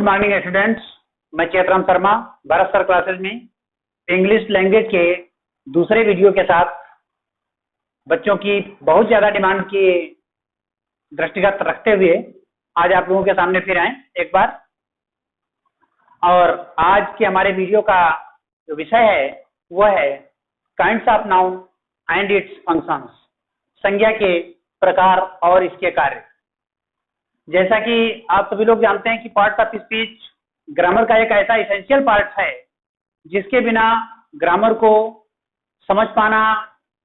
Morning students, मैं Chetram Sharma Bharat sir classes में English language के दूसरे वीडियो के साथ बच्चों की बहुत ज़्यादा डिमांड की दृष्टिगत रखते हुए आज आप लोगों के सामने फिर आए एक बार। और आज के हमारे वीडियो का जो विषय है वह है kinds of noun and it's functions, संज्ञा के प्रकार और इसके कार्य। जैसा कि आप सभी लोग जानते हैं कि पार्ट्स ऑफ स्पीच ग्रामर का एक ऐसा इसेंशियल पार्ट है जिसके बिना ग्रामर को समझ पाना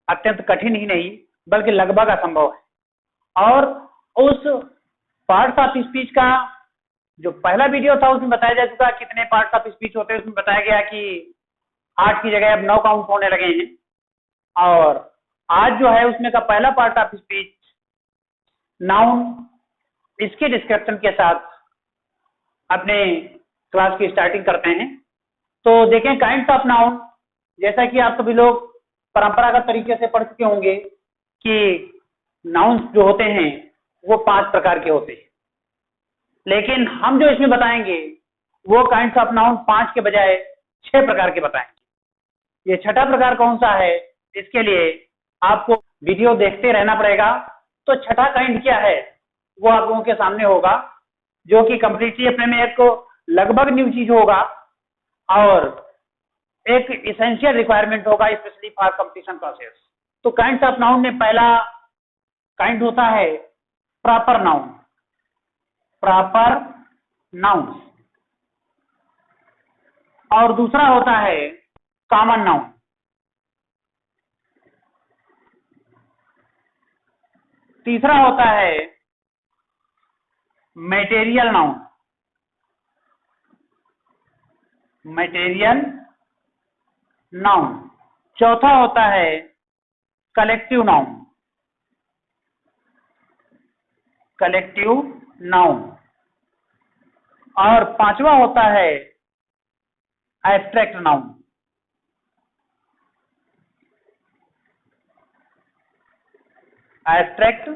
अत्यंत कठिन ही नहीं बल्कि लगभग असंभव है। और उस पार्ट्स ऑफ स्पीच का जो पहला वीडियो था उसमें बताया जा चुका कितने पार्ट्स ऑफ स्पीच होते हैं। उसमें बताया गया कि 8 की जगह अब 9 काउंट होने लगे हैं। और आज जो है उसमें का पहला पार्ट ऑफ स्पीच नाउन, इसके डिस्क्रिप्शन के साथ अपने क्लास की स्टार्टिंग करते हैं। तो देखें काइंड्स ऑफ नाउन, जैसा कि आप सभी लोग परंपरागत तरीके से पढ़ चुके होंगे कि नाउन्स जो होते हैं वो 5 प्रकार के होते हैं, लेकिन हम जो इसमें बताएंगे वो काइंड्स ऑफ नाउन 5 के बजाय 6 प्रकार के बताएंगे। ये छठा प्रकार कौन सा है, इसके लिए आपको वीडियो देखते रहना पड़ेगा। तो छठा काइंड क्या है वो आप लोगों के सामने होगा, जो कि कंप्लीटली अपने में एक लगभग न्यू चीज होगा और एक इसेंशियल रिक्वायरमेंट होगा स्पेशली फॉर कंपटीशन प्रोसेस। तो काइंड्स ऑफ नाउन में पहला काइंड होता है प्रॉपर नाउन। Proper noun. और दूसरा होता है कॉमन नाउन। तीसरा होता है मटेरियल नाउन। Material noun. चौथा होता है कलेक्टिव नाउन। Collective noun. और पांचवा होता है एब्स्ट्रैक्ट नाउन। Abstract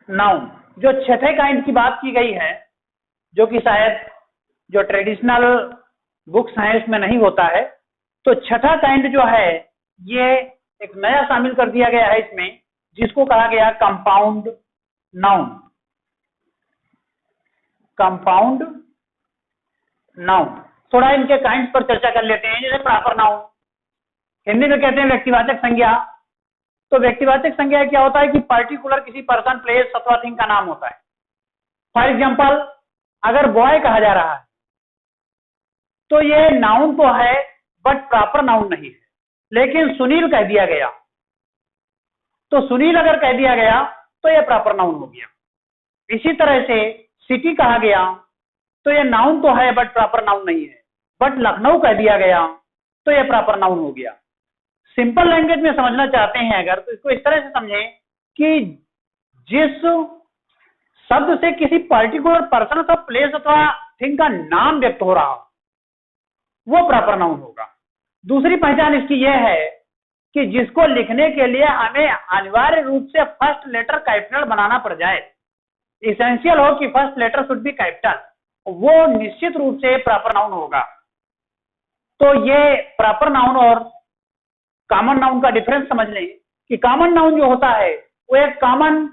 noun. जो छठे काइंड की बात की गई है, जो कि शायद जो ट्रेडिशनल बुक्स हैं उसमें नहीं होता है, तो छठा काइंड जो है ये एक नया शामिल कर दिया गया है इसमें, जिसको कहा गया कंपाउंड नाउन। Compound noun. थोड़ा इनके काइंड्स पर चर्चा कर लेते हैं। जैसे प्रॉपर नाउन, हिंदी में कहते हैं व्यक्तिवाचक संज्ञा। तो व्यक्तिवाचक संज्ञा क्या होता है कि पर्टिकुलर किसी पर्सन, प्लेस अथवा थिंग का नाम होता है। फॉर एग्जाम्पल, अगर बॉय कहा जा रहा है तो ये नाउन तो है बट प्रॉपर नाउन नहीं है। लेकिन सुनील कह दिया गया तो सुनील अगर कह दिया गया तो यह प्रॉपर नाउन हो गया। इसी तरह से सिटी कहा गया तो यह नाउन तो है बट प्रॉपर नाउन नहीं है। बट लखनऊ कह दिया गया तो यह प्रॉपर नाउन हो गया। सिंपल लैंग्वेज में समझना चाहते हैं अगर, तो इसको इस तरह से समझें कि जिस शब्द से किसी पर्टिकुलर पर्सन अथवा प्लेस अथवा थिंग का नाम व्यक्त हो रहा हो वो प्रॉपर नाउन होगा। दूसरी पहचान इसकी यह है कि जिसको लिखने के लिए हमें अनिवार्य रूप से फर्स्ट लेटर कैपिटल बनाना पड़ जाए, इसेंशियल हो कि first letter should be capital, वो निश्चित रूप से प्रॉपर नाउन होगा। तो ये प्रॉपर नाउन और कॉमन नाउन का डिफरेंस समझ लें कि कॉमन नाउन जो होता है वो एक कॉमन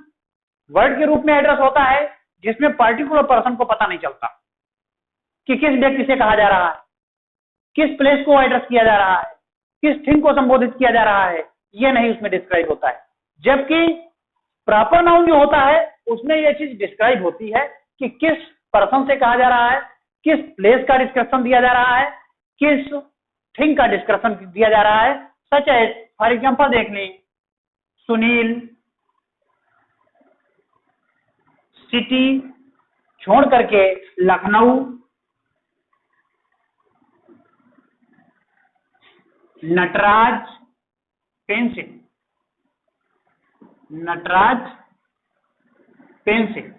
वर्ड के रूप में एड्रेस होता है, जिसमें पर्टिकुलर पर्सन को पता नहीं चलता कि किस व्यक्ति से कहा जा रहा है, किस प्लेस को एड्रेस किया जा रहा है, किस थिंग को संबोधित किया जा रहा है, ये नहीं उसमें डिस्क्राइब होता है। जबकि प्रॉपर नाउन जो होता है उसमें यह चीज डिस्क्राइब होती है कि किस पर्सन से कहा जा रहा है, किस प्लेस का डिस्क्रिप्शन दिया जा रहा है, किस थिंग का डिस्क्रिप्शन दिया जा रहा है। सच है, फॉर एग्जाम्पल देख लें, सुनील सिटी छोड़ करके लखनऊ, नटराज पेंसिल। नटराज पेंसिल।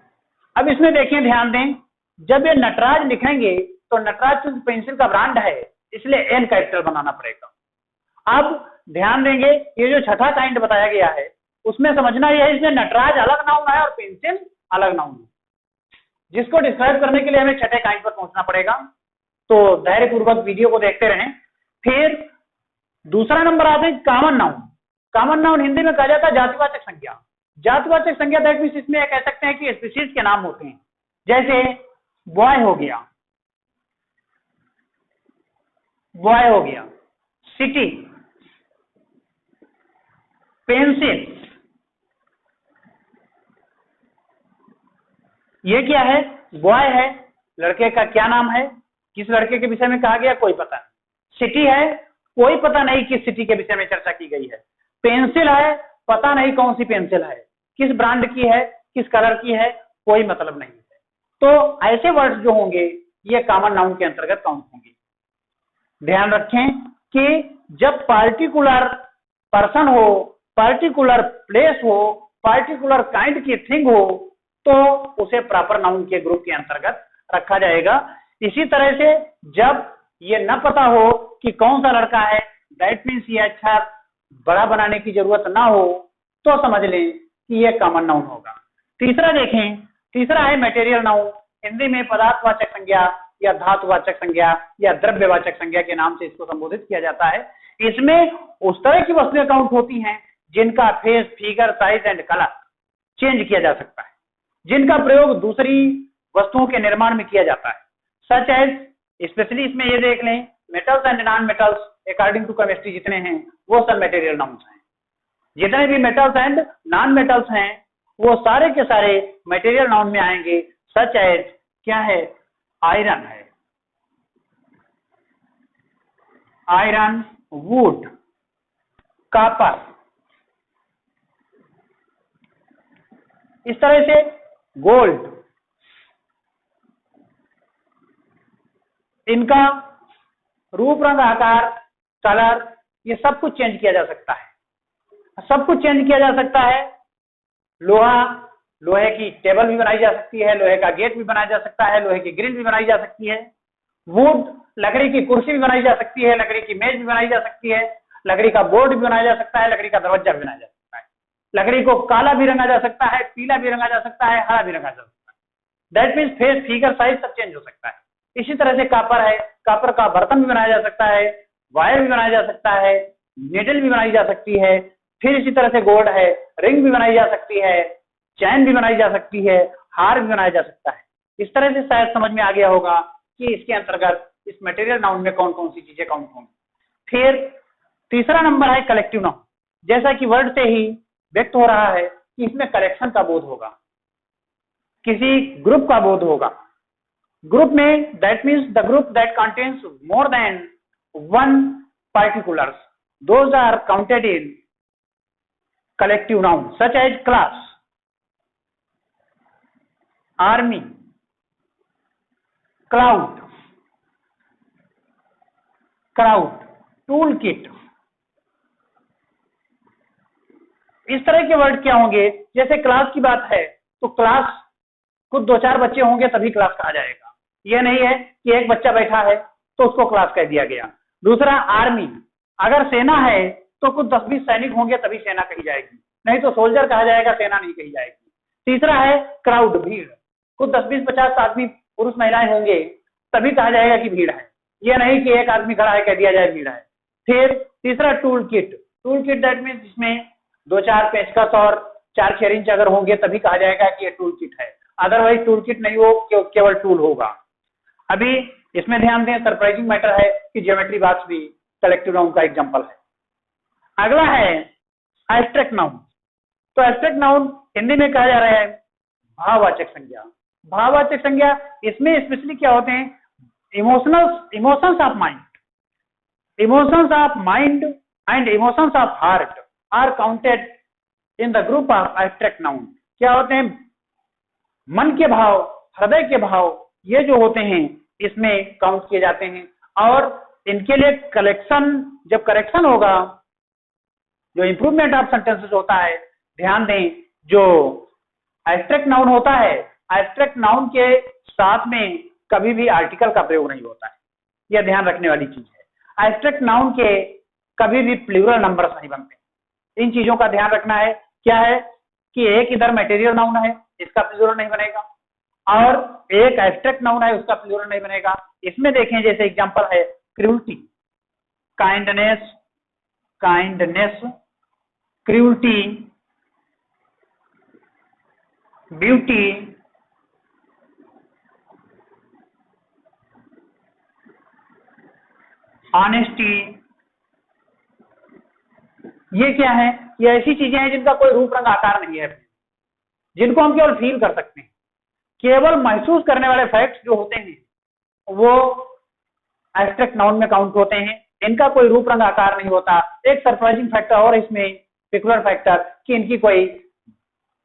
अब इसमें देखिए, ध्यान दें, जब ये नटराज लिखेंगे तो नटराज पेंसिल का ब्रांड है, इसलिए एन कैपिटल बनाना पड़ेगा। अब ध्यान देंगे, ये जो छठा काइंड बताया गया है उसमें समझना यह है इसमें नटराज अलग नाउन है और पेंसिल अलग नाउन है। जिसको डिस्क्राइब करने के लिए हमें छठे काइंड पर पहुंचना पड़ेगा। तो धैर्यपूर्वक वीडियो को देखते रहें। फिर दूसरा नंबर आता है common noun. Common noun Hindi में कहा जाता है जातिवाचक संज्ञा। जातिवाचक संज्ञा दैट मींस इसमें कह सकते हैं कि स्पीशीज के नाम होते हैं, जैसे बॉय हो गया, बॉय हो गया, सिटी, पेंसिल। ये क्या है? बॉय है, लड़के का क्या नाम है, किस लड़के के विषय में कहा गया कोई पता नहीं। सिटी है, कोई पता नहीं किस सिटी के विषय में चर्चा की गई है। पेंसिल है, पता नहीं कौन सी पेंसिल है, किस ब्रांड की है, किस कलर की है, कोई मतलब नहीं है। तो ऐसे वर्ड्स जो होंगे ये कॉमन नाउन के अंतर्गत काउंट होंगे। ध्यान रखें कि जब पार्टिकुलर पर्सन हो, पार्टिकुलर प्लेस हो, पार्टिकुलर काइंड की थिंग हो, तो उसे प्रॉपर नाउन के ग्रुप के अंतर्गत रखा जाएगा। इसी तरह से जब ये न पता हो कि कौन सा लड़का है, दैट मीन्स ये अच्छा बड़ा बनाने की जरूरत ना हो, तो समझ लें कि ये कॉमन नाउन होगा। तीसरा देखें, तीसरा है मटेरियल नाउन। हिंदी में पदार्थवाचक संज्ञा या धातुवाचक संज्ञा या द्रव्यवाचक संज्ञा के नाम से इसको संबोधित किया जाता है। इसमें उस तरह की वस्तुएं काउंट होती हैं जिनका face, figure, size and colour change किया जा सकता है, जिनका प्रयोग दूसरी वस्तुओं के निर्माण में किया जाता है। सच एज, स्पेशली इसमें ये देख लें, metals and non metals according to chemistry जितने हैं वो सब मटेरियल नाउन्स हैं। जितने भी मेटल्स एंड नॉन मेटल्स हैं वो सारे के सारे मटेरियल नाउन में आएंगे। सच एज क्या है? आयरन है, आयरन, वुड, कॉपर। इस तरह से गोल्ड, इनका रूप, रंग, आकार, कलर, ये सब कुछ चेंज किया जा सकता है, सब कुछ चेंज किया जा सकता है। लोहा, लोहे की टेबल भी बनाई जा सकती है, लोहे का गेट भी बनाया जा सकता है, लोहे की ग्रिल भी बनाई जा सकती है। वुड, लकड़ी की कुर्सी भी बनाई जा सकती है, लकड़ी की मेज भी बनाई जा सकती है, लकड़ी का बोर्ड भी बनाया जा सकता है, लकड़ी का दरवाजा भी बनाया जा सकता है। लकड़ी को काला भी रंगा जा सकता है, पीला भी रंगा जा सकता है, हरा भी रंगा जा सकता है। That means face, figure, size सब चेंज हो सकता है। इसी तरह से कॉपर है, कॉपर का बर्तन भी बनाया जा सकता है, वायर भी बनाया जा सकता है, निडल भी बनाई जा सकती है। फिर इसी तरह से गोल्ड है, रिंग भी बनाई जा सकती है, चैन भी बनाई जा सकती है, हार भी बनाया जा सकता है। इस तरह से शायद समझ में आ गया होगा कि इसके अंतर्गत इस मटेरियल नाउन में कौन कौन सी चीजें काउंट होंगी। फिर तीसरा नंबर है कलेक्टिव नाउन। जैसा कि वर्ड से ही व्यक्त हो रहा है कि इसमें कलेक्शन का बोध होगा, किसी ग्रुप का बोध होगा। ग्रुप में that means the group that contains more than one particulars, those are counted in collective noun such as class, army, cloud, tool kit। इस तरह के वर्ड क्या होंगे? जैसे क्लास की बात है तो क्लास कुछ 2-4 बच्चे होंगे तभी क्लास कहा जाएगा। यह नहीं है कि एक बच्चा बैठा है तो उसको क्लास कह दिया गया। दूसरा आर्मी, अगर सेना है तो कुछ 10-20 सैनिक होंगे तभी सेना कही जाएगी, नहीं तो सोल्जर कहा जाएगा, सेना नहीं कही जाएगी। तीसरा है क्राउड, भीड़, कुछ 10-20-50 आदमी पुरुष महिलाएं होंगे तभी कहा जाएगा कि भीड़ है, यह नहीं कि एक आदमी खड़ा है कह दिया जाए भीड़ है। फिर तीसरा tool kit, tool kit that means इसमें 2-4 पेचकस और 4 खेरिंच अगर होंगे तभी कहा जाएगा कि ये टूल किट है, अदरवाइज टूल किट नहीं हो, केवल टूल होगा। अभी इसमें ध्यान दें, सरप्राइजिंग मैटर है कि ज्योमेट्री बॉक्स भी कलेक्टिव नाउन का एग्जांपल है। अगला है एब्स्ट्रैक्ट नाउन। तो एब्स्ट्रैक्ट नाउन हिंदी में कहा जा रहा है भाववाचक संज्ञा। भाववाचक संज्ञा इसमें स्पेशली क्या होते हैं? Emotions of mind, emotions of mind and emotions of heart are counted in the group of abstract noun. क्या होते हैं? मन के भाव, हृदय के भाव, ये जो होते हैं इसमें काउंट किए जाते हैं। और इनके लिए कलेक्शन, जब करेक्शन होगा, जो इंप्रूवमेंट ऑफ सेंटेंसेस होता है, ध्यान दें जो एब्स्ट्रैक्ट नाउन होता है, एब्स्ट्रैक्ट नाउन के साथ में कभी भी आर्टिकल का प्रयोग नहीं होता है, यह ध्यान रखने वाली चीज है। एब्स्ट्रैक्ट नाउन के कभी भी प्लूरल नंबर्स नहीं बनते, इन चीजों का ध्यान रखना है। क्या है कि एक इधर मटेरियल नाउन है, इसका प्लूरल नहीं बनेगा, और एक एब्स्ट्रैक्ट नाउन है उसका प्लूरल नहीं बनेगा। इसमें देखें जैसे एग्जांपल है cruelty, kindness, kindness, cruelty, beauty, honesty. ये क्या है? ये ऐसी चीजें हैं जिनका कोई रूप रंग आकार नहीं है, जिनको हम केवल फील कर सकते हैं। केवल महसूस करने वाले फैक्ट्स जो होते हैं वो एब्स्ट्रैक्ट नाउन में काउंट होते हैं, इनका कोई रूप रंग आकार नहीं होता। एक सरप्राइजिंग फैक्टर और इसमें पिकुलर फैक्टर कि इनकी कोई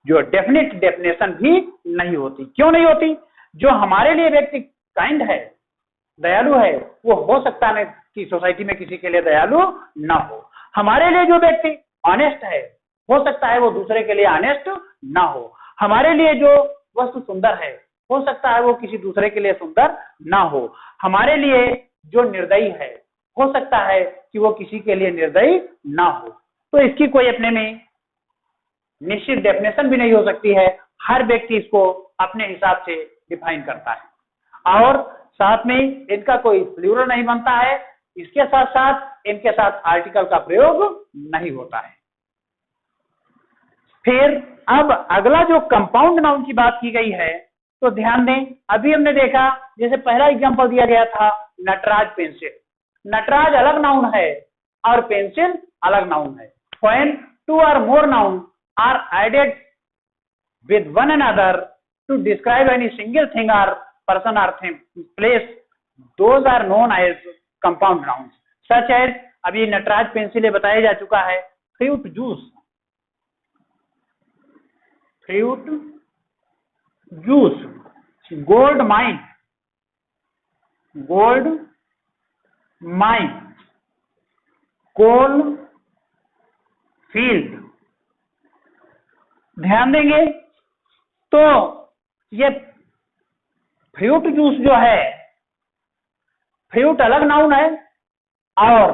जो डेफिनेट डेफिनेशन भी नहीं होती। क्यों नहीं होती? जो हमारे लिए व्यक्ति काइंड है, दयालु है, वो हो सकता है कि सोसाइटी में किसी के लिए दयालु ना हो। हमारे लिए जो व्यक्ति ऑनेस्ट है, हो सकता है वो दूसरे के लिए ऑनेस्ट ना हो। हमारे लिए जो वस्तु सुंदर है, हो सकता है वो किसी दूसरे के लिए सुंदर ना हो। हमारे लिए जो निर्दयी है, हो सकता है कि वो किसी के लिए निर्दयी ना हो। तो इसकी कोई अपने में निश्चित डेफिनेशन भी नहीं हो सकती है। हर व्यक्ति इसको अपने हिसाब से डिफाइन करता है और साथ में इनका कोई प्लूरल नहीं बनता है। इसके साथ साथ इनके साथ आर्टिकल का प्रयोग नहीं होता है। फिर अब अगला जो कंपाउंड नाउन की बात की गई है, तो ध्यान दें, अभी हमने देखा जैसे पहला एग्जांपल दिया गया था नटराज पेंसिल। नटराज अलग नाउन है और पेंसिल अलग नाउन है। When two or more noun are added with one another to describe any single thing और person or thing place, those are known as compound nouns such as अभी Nataraj pencil बताया जा चुका है, fruit juice, fruit juice, gold mine, gold mine, coal field. ध्यान देंगे तो ये फ्रूट जूस जो है, फ्रूट अलग नाउन है और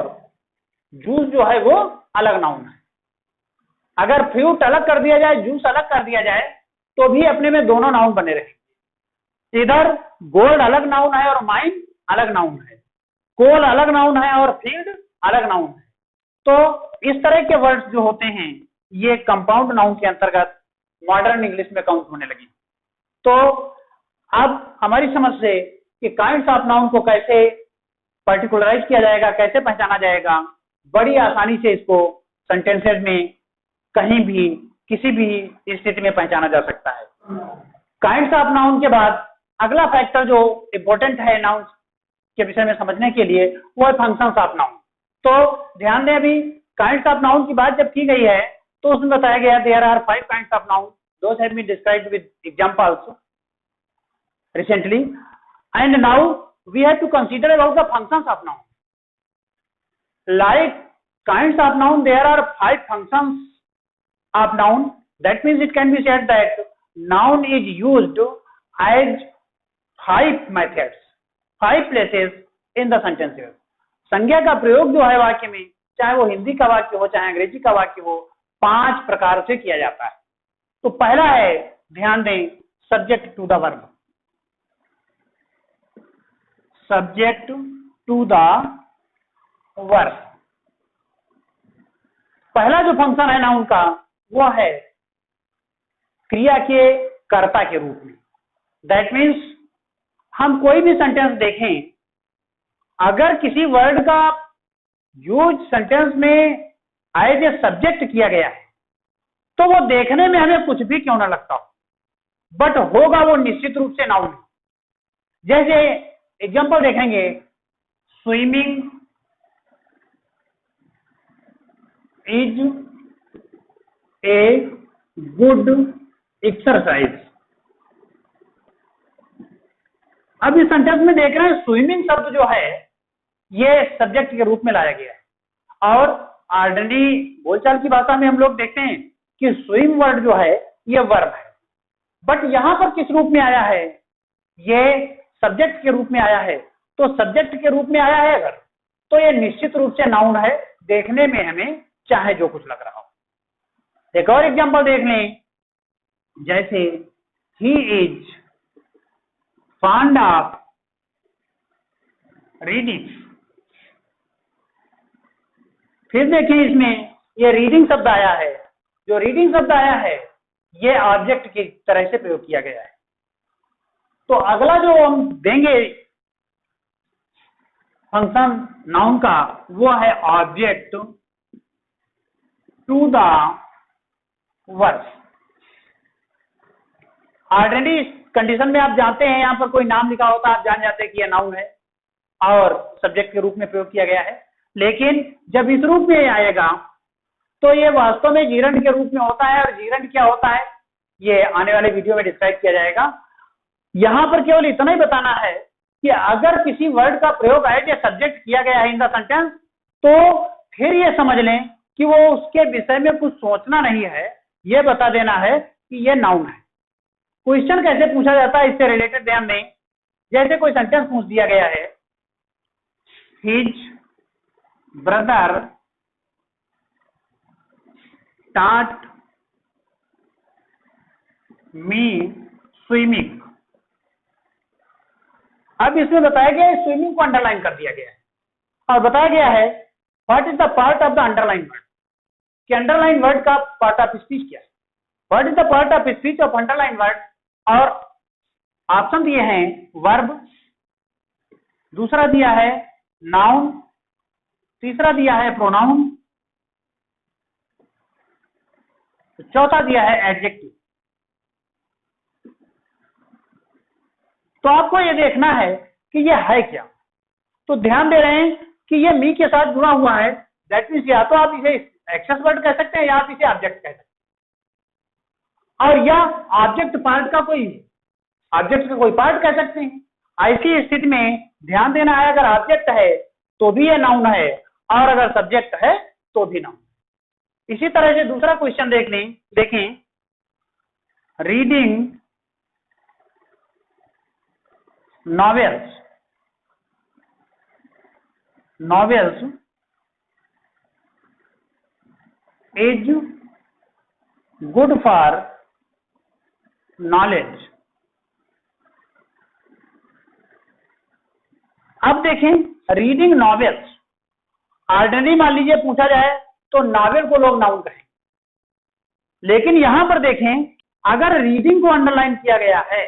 जूस जो है वो अलग नाउन है। अगर फ्रूट अलग कर दिया जाए, जूस अलग कर दिया जाए, तो भी अपने में दोनों नाउन बने रहेंगे। इधर गोल्ड अलग नाउन है और माइन अलग नाउन है, कोल अलग नाउन है और फील्ड अलग नाउन है। तो इस तरह के वर्ड्स जो होते हैं ये कंपाउंड नाउन के अंतर्गत मॉडर्न इंग्लिश में काउंट होने लगी। तो अब हमारी समझ से कि काइंड्स ऑफ नाउन को कैसे पर्टिकुलराइज किया जाएगा, कैसे पहचाना जाएगा, बड़ी आसानी से इसको सेंटेंसेस में कहीं भी किसी भी स्थिति में पहचाना जा सकता है। काइंड्स ऑफ नाउन के बाद अगला फैक्टर जो इंपॉर्टेंट है नाउन के विषय में समझने के लिए वो है फंक्शंस ऑफ नाउन। तो ध्यान दें, अभी काइंड्स ऑफ नाउन की बात जब की गई है तो उसमें बताया गया there are 5 kinds of noun, those have been described with examples recently, and now we have to consider about the functions of noun. Like kinds of noun, there are 5 functions of noun. That means it can be said that noun is used as 5 methods, 5 places in the sentences. संज्ञा का प्रयोग जो है वाक्य में, चाहे वो हिंदी का वाक्य हो चाहे अंग्रेजी का वाक्य हो, 5 प्रकार से किया जाता है। तो पहला है, ध्यान दें, subject to the verb, subject to the verb. पहला जो फंक्शन है नाउन का वो है क्रिया के कर्ता के रूप में। दैट मीन्स हम कोई भी सेंटेंस देखें, अगर किसी वर्ड का यूज सेंटेंस में एज ए सब्जेक्ट किया गया है तो वो देखने में हमें कुछ भी क्यों ना लगता हो, बट होगा वो निश्चित रूप से नाउन। जैसे एग्जांपल देखेंगे, swimming is a good exercise. अब इस सेंटेंस में देख रहे हैं स्विमिंग शब्द जो है ये सब्जेक्ट के रूप में लाया गया है और ऑर्डिनरी बोलचाल की भाषा में हम लोग देखते हैं कि स्विम वर्ड जो है ये वर्ब है, बट यहां पर किस रूप में आया है, ये सब्जेक्ट के रूप में आया है। तो सब्जेक्ट के रूप में आया है अगर, तो ये निश्चित रूप से नाउन है, देखने में हमें चाहे जो कुछ लग रहा हो। एक और एग्जांपल देख लें, जैसे he is fond of reading। फिर देखें इसमें ये रीडिंग शब्द आया है, जो रीडिंग शब्द आया है ये ऑब्जेक्ट की तरह से प्रयोग किया गया है। तो अगला जो हम देंगे फंक्शन नाउन का वो है object to the verb. Already इस कंडीशन में आप जानते हैं, यहां पर कोई नाम लिखा होता है आप जान जाते हैं कि यह नाउन है और सब्जेक्ट के रूप में प्रयोग किया गया है। लेकिन जब इस रूप में आएगा तो ये वास्तव में जीरंड के रूप में होता है, और जीरंड क्या होता है ये आने वाले वीडियो में डिस्क्राइब किया जाएगा। यहां पर केवल इतना ही बताना है कि अगर किसी वर्ड का प्रयोग एज ए सब्जेक्ट किया गया है इन द सेंटेंस, तो फिर ये समझ लें कि वो उसके विषय में कुछ सोचना नहीं है, ये बता देना है कि ये नाउन है। क्वेश्चन कैसे पूछा जाता है इससे रिलेटेड ध्यान दें। जैसे कोई सेंटेंस पूछ दिया गया है, his brother taught me swimming। अब इसमें बताया गया है स्विमिंग को अंडरलाइन कर दिया गया है और बताया गया है what is the part of the underline word, कि अंडरलाइन वर्ड का पार्ट ऑफ स्पीच क्या है। What is the part of speech of underline word, और ऑप्शन दिए हैं वर्ब, दूसरा दिया है नाउन, तीसरा दिया है प्रोनाउन, चौथा दिया है एडजेक्टिव। तो आपको ये देखना है कि ये है क्या। तो ध्यान दे रहे हैं कि ये मी के साथ जुड़ा हुआ है, दैट मीन्स या तो आप इसे एक्सेस वर्ड कह सकते हैं या आप इसे ऑब्जेक्ट कह सकते हैं, और या ऑब्जेक्ट पार्ट का कोई ऑब्जेक्ट का कोई पार्ट कह सकते हैं। ऐसी स्थिति में ध्यान देना है अगर ऑब्जेक्ट है तो भी ये नाउन है, और अगर सब्जेक्ट है तो भी नाउन। इसी तरह से दूसरा क्वेश्चन देखें, reading novels is good for knowledge. अब देखें रीडिंग नॉवेल्स, ऑर्डिनरी मान लीजिए पूछा जाए तो नॉवेल को लोग नाउन कहें, लेकिन यहां पर देखें अगर रीडिंग को अंडरलाइन किया गया है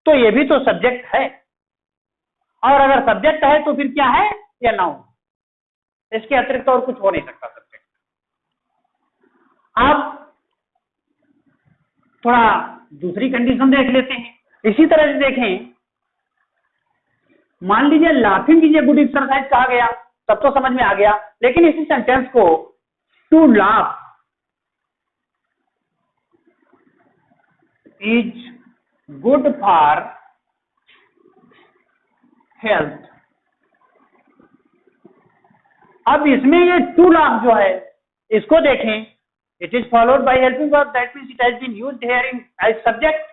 तो ये भी तो सब्जेक्ट है, और अगर सब्जेक्ट है तो फिर क्या है, या नाउन। इसके अतिरिक्त और कुछ हो नहीं सकता सब्जेक्ट। आप थोड़ा दूसरी कंडीशन देख लेते हैं। इसी तरह से देखें, मान लीजिए laughing is a good exercise कहा गया, तब तो समझ में आ गया, लेकिन इसी सेंटेंस को to laugh is good for health. अब इसमें ये टू लाफ जो है इसको देखें, it is followed by helping verb, that means it has been used here in as subject.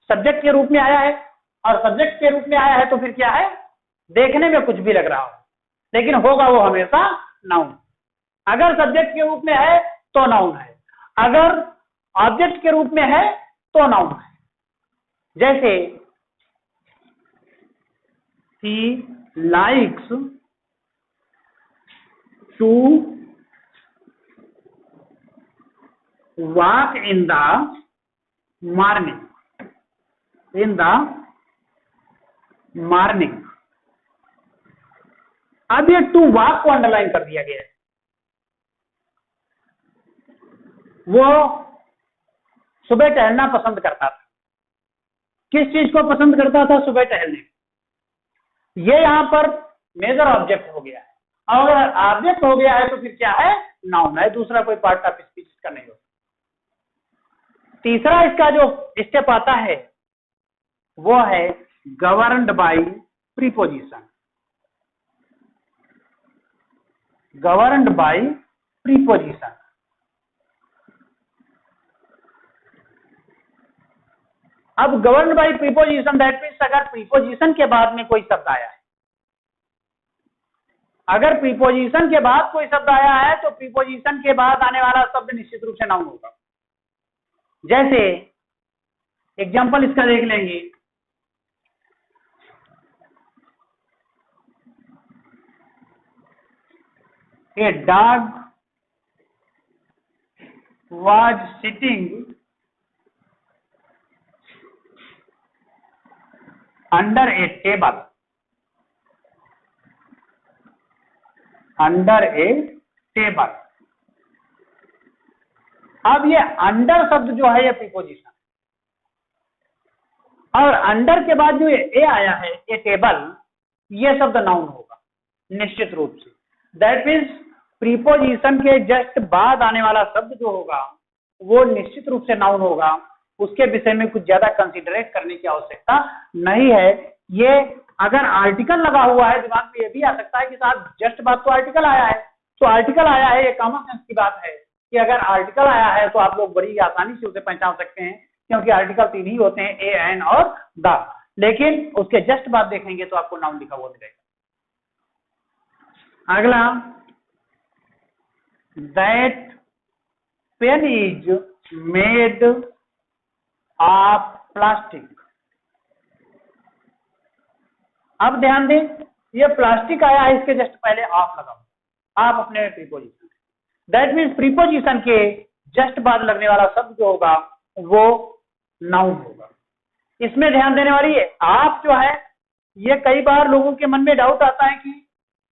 Subject के रूप में आया है, और सब्जेक्ट के रूप में आया है तो फिर क्या है, देखने में कुछ भी लग रहा हो लेकिन होगा वो हमेशा नाउन। अगर सब्जेक्ट के रूप में है तो नाउन है, अगर ऑब्जेक्ट के रूप में है तो नाउन है। जैसे he likes to walk in the morning, अब ये टू वॉक को अंडरलाइन कर दिया गया है। वो सुबह टहलना पसंद करता था। किस चीज को पसंद करता था, सुबह टहलने। ये यहां पर मेजर ऑब्जेक्ट हो गया है, और अगर ऑब्जेक्ट हो गया है तो फिर क्या है, नाउन है, दूसरा कोई पार्ट ऑफ स्पीच का नहीं होता। तीसरा इसका जो स्टेप आता है वो है governed by preposition. Governed by preposition, अब govern by preposition that means अगर प्रीपोजिशन के बाद में कोई शब्द आया है, अगर प्रीपोजिशन के बाद कोई शब्द आया है तो प्रीपोजिशन के बाद आने वाला शब्द निश्चित रूप से नाउन होगा। जैसे एग्जांपल इसका देख लेंगे, a dog was sitting under a table. Under a table. अब ये अंडर शब्द जो है ये प्रीपोजिशन, और अंडर के बाद जो ए आया है ए टेबल, ये शब्द नाउन होगा निश्चित रूप से। दैट मीन्स प्रीपोजिशन के जस्ट बाद आने वाला शब्द जो होगा वो निश्चित रूप से नाउन होगा। उसके विषय में कुछ ज्यादा कंसीडरेट करने की आवश्यकता नहीं है। ये अगर आर्टिकल लगा हुआ है, दिमाग में ये भी आ सकता है कि साहब जस्ट बाद तो आर्टिकल आया है, तो आर्टिकल आया है, ये कॉमन सेंस की बात है कि अगर आर्टिकल आया है तो आप लोग बड़ी आसानी से उसे पहचान सकते हैं, क्योंकि आर्टिकल 3 ही होते हैं, ए, एन और द। लेकिन उसके जस्ट बाद देखेंगे तो आपको नाउन लिखा हुआ मिलेगा। अगला, that pen is made of plastic। अब ध्यान दें, ये प्लास्टिक आया है, इसके जस्ट पहले आप लगाओ, आप अपने प्रीपोजिशन। दैट मीन्स प्रीपोजिशन के जस्ट बाद लगने वाला शब्द जो होगा वो नाउन होगा। इसमें ध्यान देने वाली है, आप जो है, ये कई बार लोगों के मन में डाउट आता है कि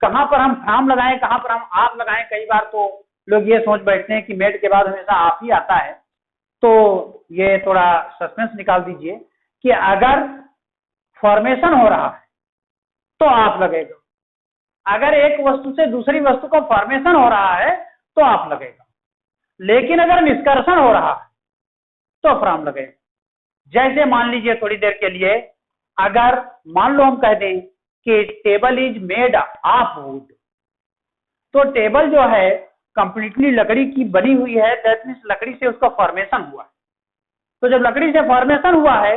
कहां पर हम फ्रॉम लगाएं, कहां पर हम आप लगाएं। कई बार तो लोग ये सोच बैठते हैं कि मेड के बाद हमेशा आप ही आता है। तो ये थोड़ा सस्पेंस निकाल दीजिए कि अगर फॉर्मेशन हो रहा है तो आप लगेगा, अगर एक वस्तु से दूसरी वस्तु का फॉर्मेशन हो रहा है तो आप लगेगा, लेकिन अगर निष्कर्षण हो रहा है तो फ्रॉम लगेगा। जैसे मान लीजिए थोड़ी देर के लिए, अगर मान लो हम कह दें कि table is made of would, तो टेबल जो है कंप्लीटली लकड़ी की बनी हुई है, दैट मीन्स लकड़ी से उसका फॉर्मेशन हुआ है। तो जब लकड़ी से फॉर्मेशन हुआ है,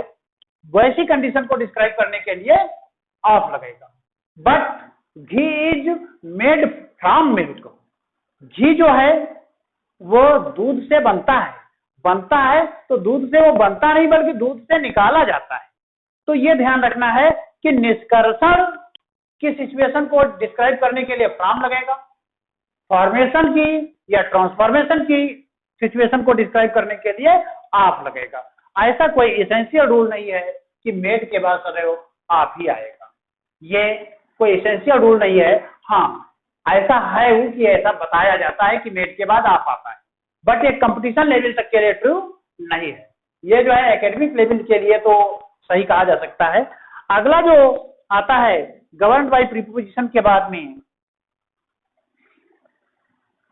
वैसी कंडीशन को डिस्क्राइब करने के लिए ऑफ लगेगा। But ghee is made from milk, घी जो है वो दूध से बनता है तो दूध से वो बनता नहीं बल्कि दूध से निकाला जाता है। तो ये ध्यान रखना है कि निष्कर्षण की सिचुएशन को डिस्क्राइब करने के लिए फ्रॉम लगेगा, फॉर्मेशन की या ट्रांसफॉर्मेशन की सिचुएशन को डिस्क्राइब करने के लिए आप लगेगा। ऐसा कोई एसेंशियल रूल नहीं है कि मेड के बाद सदैव आप ही आएगा, ये कोई एसेंशियल रूल नहीं है। हाँ, ऐसा है कि ऐसा बताया जाता है कि मेड के बाद आप आता है, बट ये कंपटीशन लेवल तक के लिए ट्रू नहीं है। ये जो है एकेडमिक लेवल के लिए तो सही कहा जा सकता है। अगला जो आता है गवर्न्ड बाय प्रीपोजिशन के बाद में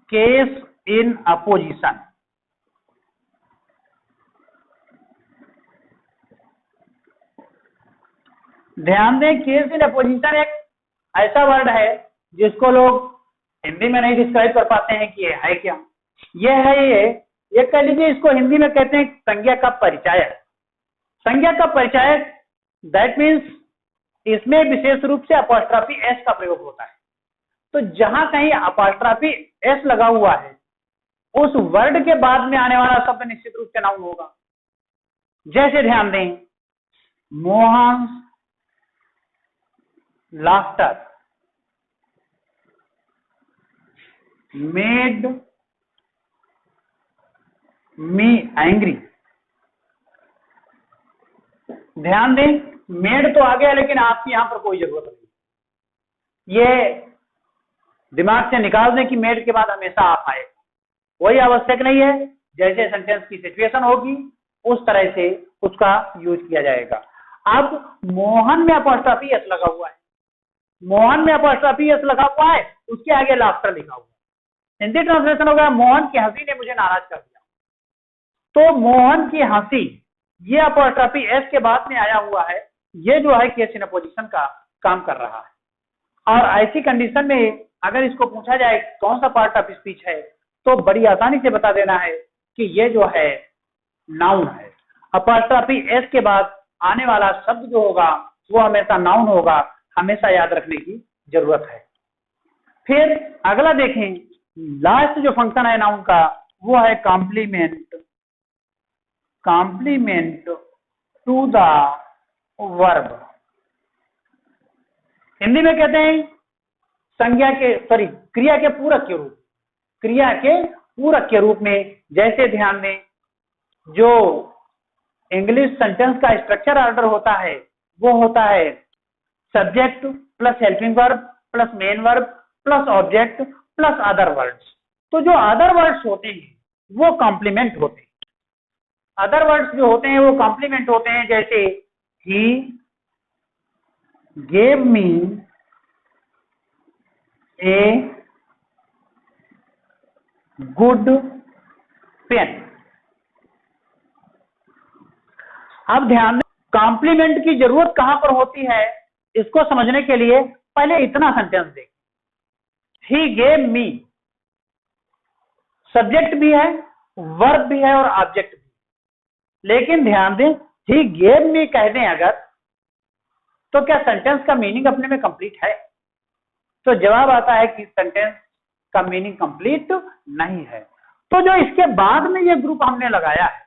केस इन अपोजिशन। ध्यान दें, केस इन अपोजिशन एक ऐसा वर्ड है जिसको लोग हिंदी में नहीं डिस्क्राइब कर पाते हैं कि ये है क्या। ये है ये कह लीजिए, इसको हिंदी में कहते हैं संज्ञा का परिचायक। संज्ञा का परिचायक दैट मीन्स इसमें विशेष रूप से अपॉस्ट्रॉफी एस का प्रयोग होता है। तो जहां कहीं अपॉस्ट्रॉफी एस लगा हुआ है, उस वर्ड के बाद में आने वाला शब्द निश्चित रूप से नाउन होगा। जैसे ध्यान दें, Mohan laughter made me angry. ध्यान दें, मेड तो आ गया, लेकिन आपकी यहां पर कोई जरूरत नहीं। ये दिमाग से निकाल दें कि मेड के बाद हमेशा आप आएगा, कोई आवश्यक नहीं है। जैसे सेंटेंस की सिचुएशन होगी उस तरह से उसका यूज किया जाएगा। अब मोहन में अपॉस्ट्रॉफी एस लगा हुआ है, मोहन में अपॉस्ट्रॉफी एस लगा हुआ है, उसके आगे लाफ्टर लिखा हुआ है। हिंदी ट्रांसलेशन होगा मोहन की हंसी ने मुझे नाराज कर दिया। तो मोहन की हंसी, ये अपॉस्ट्रॉफी एस के बाद में आया हुआ है, ये जो है केस इन अपोजिशन का काम कर रहा है। और ऐसी कंडीशन में अगर इसको पूछा जाए कौन सा पार्ट ऑफ स्पीच है, तो बड़ी आसानी से बता देना है कि ये जो है नाउन है। अपॉस्ट्रॉफी एस के बाद आने वाला शब्द जो होगा वो हमेशा नाउन होगा, हमेशा याद रखने की जरूरत है। फिर अगला देखें, लास्ट जो फंक्शन है नाउन का वो है complement, complement to the verb. Hindi में कहते हैं संज्ञा के क्रिया के पूरक के रूप, क्रिया के पूरक के रूप में। जैसे ध्यान दें, जो इंग्लिश सेंटेंस का स्ट्रक्चर ऑर्डर होता है वो होता है subject plus helping verb plus main verb plus object plus other words. तो जो अदर वर्ड्स होते हैं वो कॉम्प्लीमेंट होते हैं, अदर वर्ड्स जो होते हैं वो कॉम्प्लीमेंट होते हैं। जैसे he gave me a good pen. अब ध्यान दें, कॉम्प्लीमेंट की जरूरत कहां पर होती है इसको समझने के लिए पहले इतना सेंटेंस देखें। ही गेव मी, सब्जेक्ट भी है, वर्ब भी है और ऑब्जेक्ट भी। लेकिन ध्यान दें, ही गेव मी कह दें अगर, तो क्या सेंटेंस का मीनिंग अपने में कंप्लीट है? तो जवाब आता है कि सेंटेंस का मीनिंग कंप्लीट नहीं है। तो जो इसके बाद में ये ग्रुप हमने लगाया है,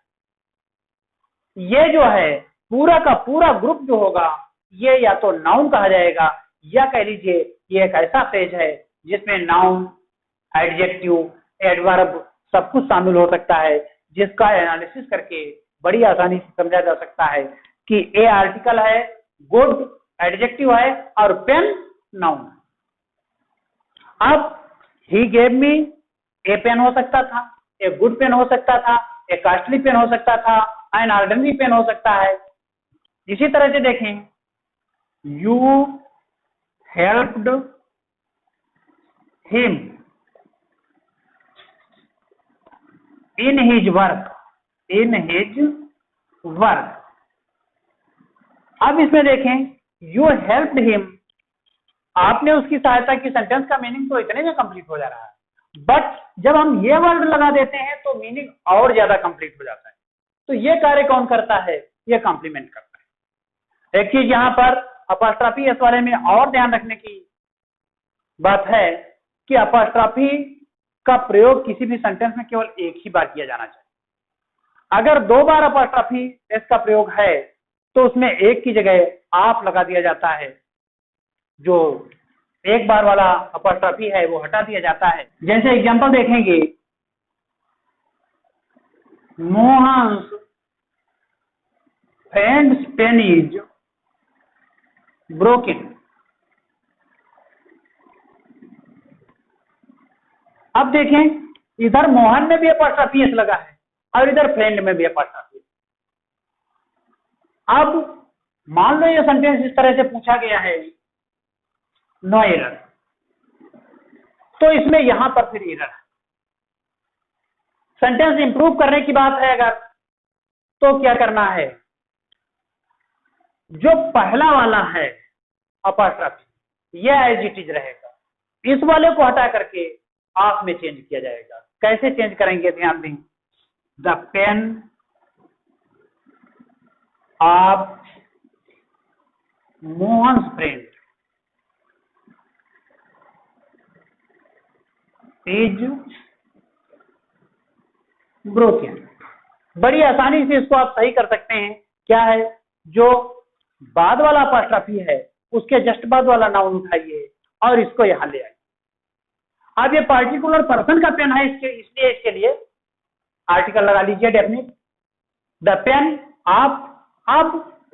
ये जो है पूरा का पूरा ग्रुप जो होगा ये या तो नाउन कहा जाएगा, या कह लीजिए ये एक ऐसा फ्रेज है जिसमें नाउन, एडजेक्टिव, एडवर्ब सब कुछ शामिल हो सकता है, जिसका एनालिसिस करके बड़ी आसानी से समझा जा सकता है कि ए आर्टिकल है, गुड एडजेक्टिव है और पेन नाउन। अब ही गेव मी, ए पेन हो सकता था, ए गुड पेन हो सकता था, ए कॉस्टली पेन हो सकता था, एन ऑर्डिनरी पेन हो सकता है। इसी तरह से देखें, you helped him in his work, in his work. अब इसमें देखें, यू हेल्प्ड हिम, आपने उसकी सहायता की, सेंटेंस का मीनिंग तो इतने में कंप्लीट हो जा रहा है, बट जब हम ये वर्ड लगा देते हैं तो मीनिंग और ज्यादा कंप्लीट हो जाता है। तो ये कार्य कौन करता है? ये कॉम्प्लीमेंट करता है। एक चीज यहाँ पर अपॉस्ट्रॉफी एस वाले में और ध्यान रखने की बात है कि अपॉस्ट्रॉफी का प्रयोग किसी भी सेंटेंस में केवल एक ही बार किया जाना चाहिए। अगर 2 बार अपॉस्ट्रॉफी एस का प्रयोग है तो उसमें एक की जगह आप लगा दिया जाता है, जो एक बार वाला अपॉस्ट्रॉफी है वो हटा दिया जाता है। जैसे एग्जांपल देखेंगे, Mohan's friends pen is broken. अब देखें, इधर मोहन में भी अपॉस्ट्रॉफी एस लगा है और इधर फ्रेंड में भी अपॉस्ट्रॉफी। अब मान लो ये सेंटेंस इस तरह से पूछा गया है, नो एरर, तो इसमें यहां पर फिर एरर है। सेंटेंस इंप्रूव करने की बात है अगर, तो क्या करना है, जो पहला वाला है अपॉस्ट्रॉफी ये एज इट इज रहेगा, इस वाले को हटा करके आप में चेंज किया जाएगा। कैसे चेंज करेंगे? ध्यान दें, the pain of Mohan's friend is broken. बड़ी आसानी से इसको आप सही कर सकते हैं। क्या है, जो बाद वाला अपॉस्ट्रॉफी है उसके जस्ट बाद वाला नाउन उठाइए और इसको यहां ले आइए। अब ये पार्टिकुलर पर्सन का पेन है, इसलिए इसके लिए आर्टिकल लगा लीजिए डेफिनिट, द पेन आप। अब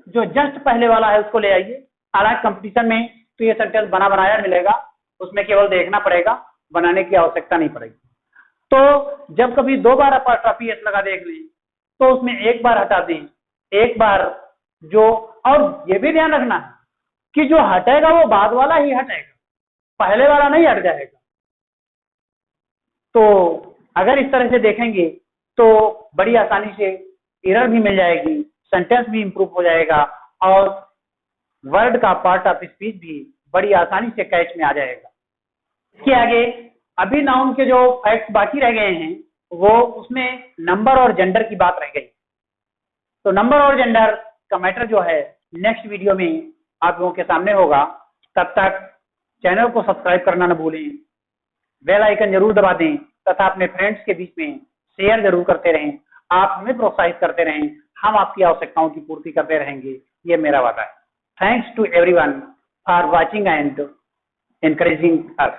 जो जस्ट पहले वाला है उसको ले आइए। हालांकि कंपटीशन में तो ये सेंटेंस बना बनाया मिलेगा, उसमें केवल देखना पड़ेगा, बनाने की आवश्यकता नहीं पड़ेगी। तो जब कभी 2 बार अपॉस्ट्रॉफी एस लगा देख लें तो उसमें एक बार हटा दें, एक बार जो, और ये भी ध्यान रखना है कि जो हटेगा वो बाद वाला ही हटेगा, पहले वाला नहीं हट जाएगा। तो अगर इस तरह से देखेंगे तो बड़ी आसानी से एरर भी मिल जाएगी, सेंटेंस भी इंप्रूव हो जाएगा और वर्ड का पार्ट ऑफ स्पीच भी बड़ी आसानी से कैच में आ जाएगा। इसके आगे अभी नाउन के जो फैक्ट्स बाकी रह गए हैं वो, उसमें नंबर और जेंडर की बात रह गई। तो नंबर और जेंडर का मैटर जो है नेक्स्ट वीडियो में आप लोगों के सामने होगा। तब तक चैनल को सब्सक्राइब करना न भूलें, बेल आइकन जरूर दबा दें तथा अपने फ्रेंड्स के बीच में शेयर जरूर करते रहें। आप हमें प्रोत्साहित करते रहें, हम आपकी आवश्यकताओं की पूर्ति करते रहेंगे, ये मेरा वादा है। Thanks to everyone for watching and encouraging us.